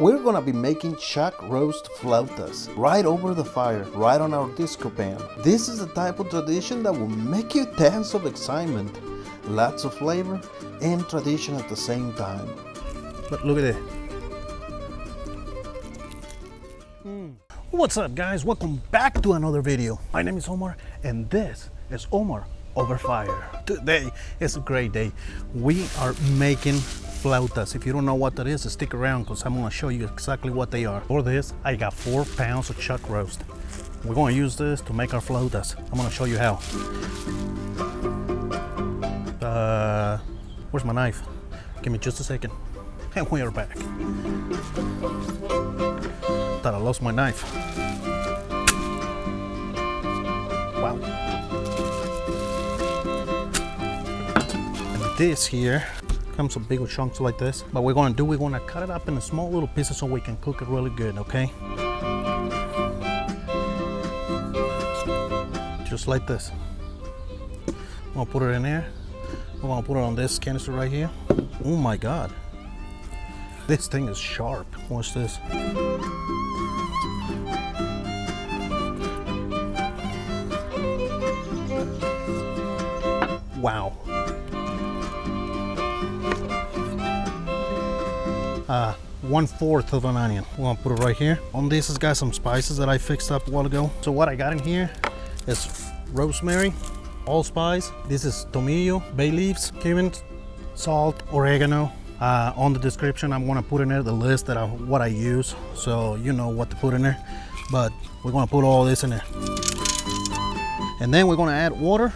We're gonna be making chuck roast flautas right over the fire, right on our disco pan. This is a type of tradition that will make you dance of excitement. Lots of flavor and tradition at the same time. But look at it. What's up, guys? Welcome back to another video. My name is Omar and this is Omar Over Fire. Today is a great day. We are making flautas. If you don't know what that is, stick around because I'm going to show you exactly what they are. For this, I got 4 pounds of chuck roast. We're going to use this to make our flautas. I'm going to show you how. Where's my knife? Give me just a second. And we are back. Thought I lost my knife. Wow. And this here comes some bigger chunks like this. But we're gonna cut it up in small little pieces so we can cook it really good, okay? Just like this. I'm gonna put it in there. We're gonna put it on this canister right here. Oh my God. This thing is sharp. Watch this. Wow. 1/4 of an onion. We're gonna put it right here. On this has got some spices that I fixed up a while ago. So what I got in here is rosemary, allspice. This is tomillo, bay leaves, cumin, salt, oregano. On the description, I'm gonna put in there the list that what I use, so you know what to put in there. But we're gonna put all this in there, and then we're gonna add water.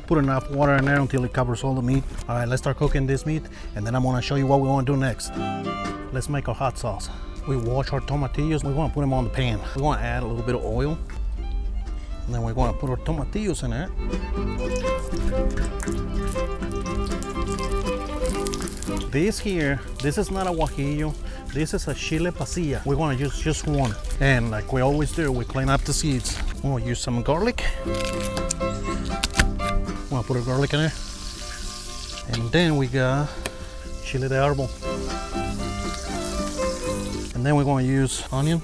Put enough water in there until it covers all the meat. All right, let's start cooking this meat, and then I'm gonna show you what we want to do next. Let's make our hot sauce. We wash our tomatillos. We're gonna put them on the pan. We're gonna add a little bit of oil, and then we're gonna put our tomatillos in there. This here, this is not a guajillo. This is a chile pasilla. We're gonna use just one. And like we always do, we clean up the seeds. We're gonna use some garlic. I'm gonna put a garlic in there. And then we got chile de árbol. And then we're gonna use onion.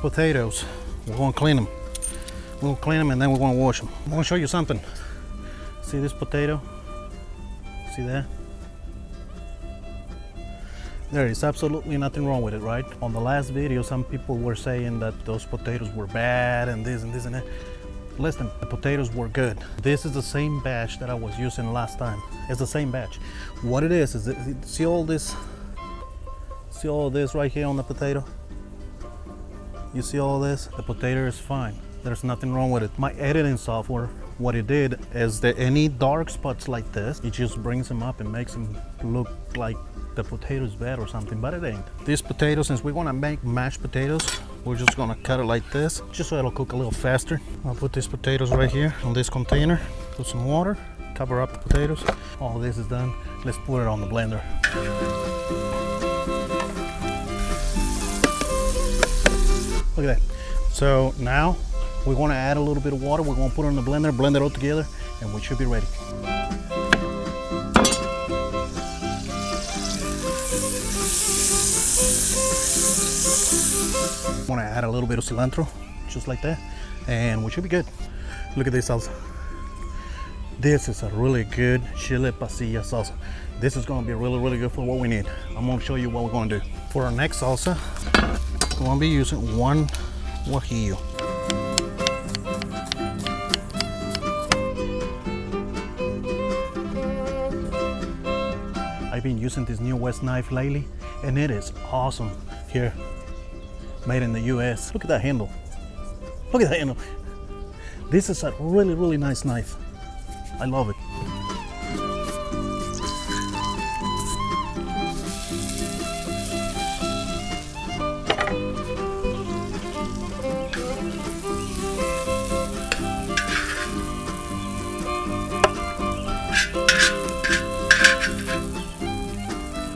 Potatoes. We're gonna clean them. We're gonna clean them and then we're gonna wash them. I'm gonna show you something. See this potato? See that? There is absolutely nothing wrong with it, right? On the last video, some people were saying that those potatoes were bad and this and this and that. Listen, the potatoes were good. This is the same batch that I was using last time. It's the same batch. What it is that, see all this right here on the potato? You see all this? The potato is fine. There's nothing wrong with it. My editing software, what it did is that any dark spots like this, it just brings them up and makes them look like the potato is bad or something, but it ain't. These potatoes, since we're gonna make mashed potatoes, we're just gonna cut it like this, just so it'll cook a little faster. I'll put these potatoes right here on this container, put some water, cover up the potatoes. All this is done. Let's put it on the blender. Look at that. So now we're gonna add a little bit of water. We're gonna put it in the blender, blend it all together, and we should be ready. I'm gonna add a little bit of cilantro, just like that, and we should be good. Look at this salsa. This is a really good chile pasilla salsa. This is gonna be really, really good for what we need. I'm gonna show you what we're gonna do. For our next salsa, we're gonna be using 1 guajillo. I've been using this new West knife lately, and it is awesome. Here, made in the US. Look at that handle. Look at that handle. This is a really, really nice knife. I love it.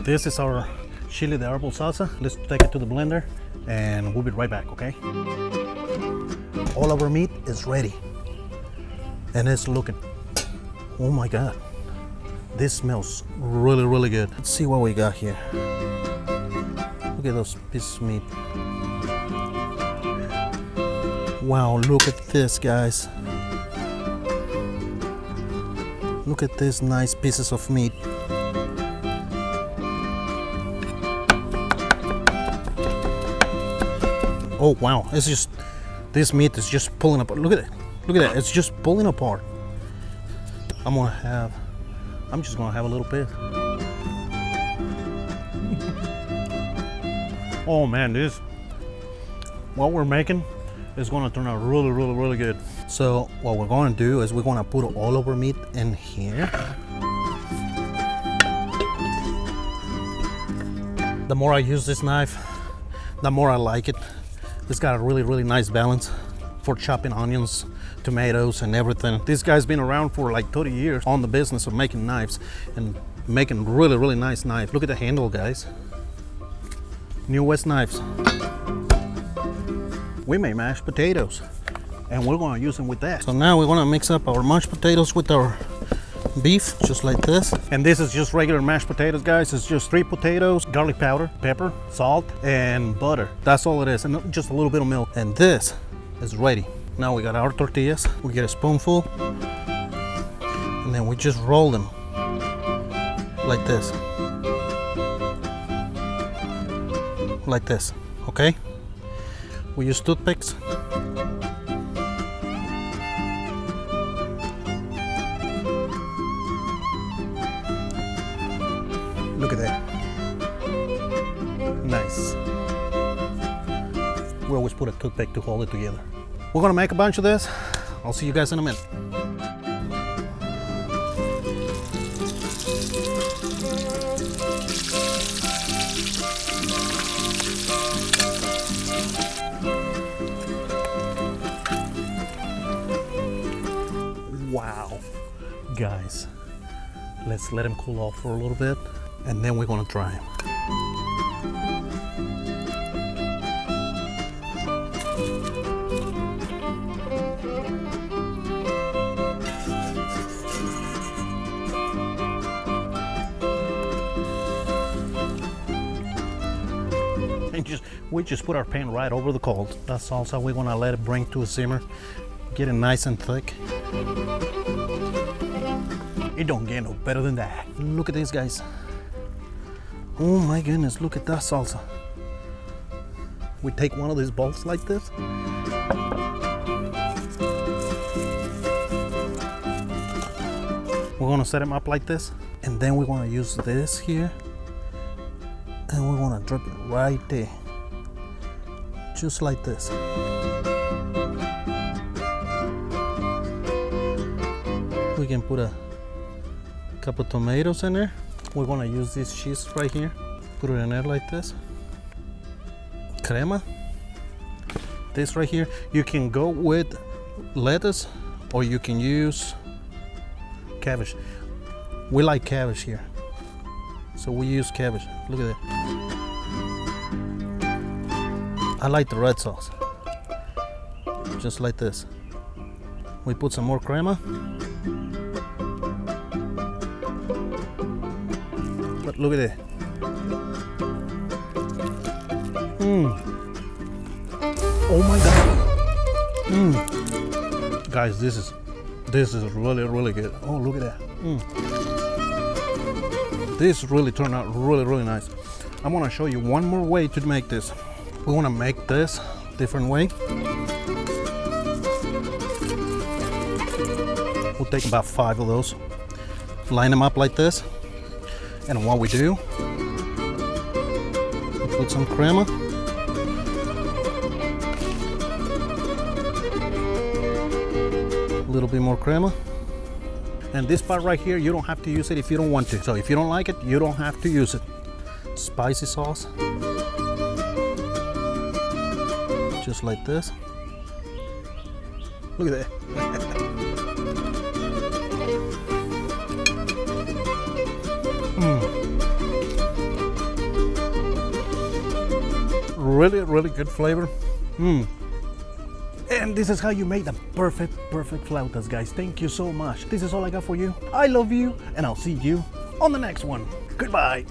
This is our chile de árbol salsa. Let's take it to the blender and we'll be right back, okay? all of our meat is ready. And it's looking, oh my God. This smells really, really good. Let's see what we got here. Look at those pieces of meat. Wow, look at this, guys. Look at these nice pieces of meat. Oh wow, it's just, this meat is just pulling apart. Look at it. Look at that, it's just pulling apart. I'm just gonna have a little bit. Oh man, what we're making is gonna turn out really, really, really good. So what we're gonna do is we're gonna put all of our meat in here. The more I use this knife, the more I like it. It's got a really, really nice balance for chopping onions, tomatoes, and everything. This guy's been around for like 30 years on the business of making knives and making really, really nice knives. Look at the handle, guys. New West knives. We made mashed potatoes and we're gonna use them with that. So now we're gonna mix up our mashed potatoes with our beef, just like this. And this is just regular mashed potatoes, guys. It's just 3 potatoes, garlic powder, pepper, salt, and butter. That's all it is, and just a little bit of milk. And this is ready. Now we got our tortillas. We get a spoonful, and then we just roll them like this. Like this, okay? We use toothpicks. Look at that. Nice. We always put a toothpick to hold it together. We're gonna make a bunch of this. I'll see you guys in a minute. Wow, guys, let's let them cool off for a little bit and then we're gonna try them. And we just put our pan right over the coals. That salsa, we're gonna let it bring to a simmer, get it nice and thick. It don't get no better than that. Look at this, guys. Oh my goodness, look at that salsa. We take one of these bowls like this. We're gonna set them up like this, and then we're gonna use this here, and we're gonna drip it right there, just like this. We can put a couple tomatoes in there. We're gonna use this cheese right here. Put it in there like this. Crema. This right here. You can go with lettuce or you can use cabbage. We like cabbage here, so we use cabbage. Look at that. I like the red sauce. Just like this. We put some more crema. But look at it. Oh my God. Guys, this is really, really good. Oh, look at that. This really turned out really, really nice. I'm gonna show you one more way to make this. We wanna make this different way. We'll take about 5 of those. Line them up like this. And what we do, we put some crema. A little bit more crema. And this part right here, you don't have to use it if you don't want to. So if you don't like it, you don't have to use it. Spicy sauce. Just like this. Look at that. Really, really good flavor. And And this is how you make the perfect flautas, guys. Thank you so much. This is all I got for you. I love you, and I'll see you on the next one. Goodbye.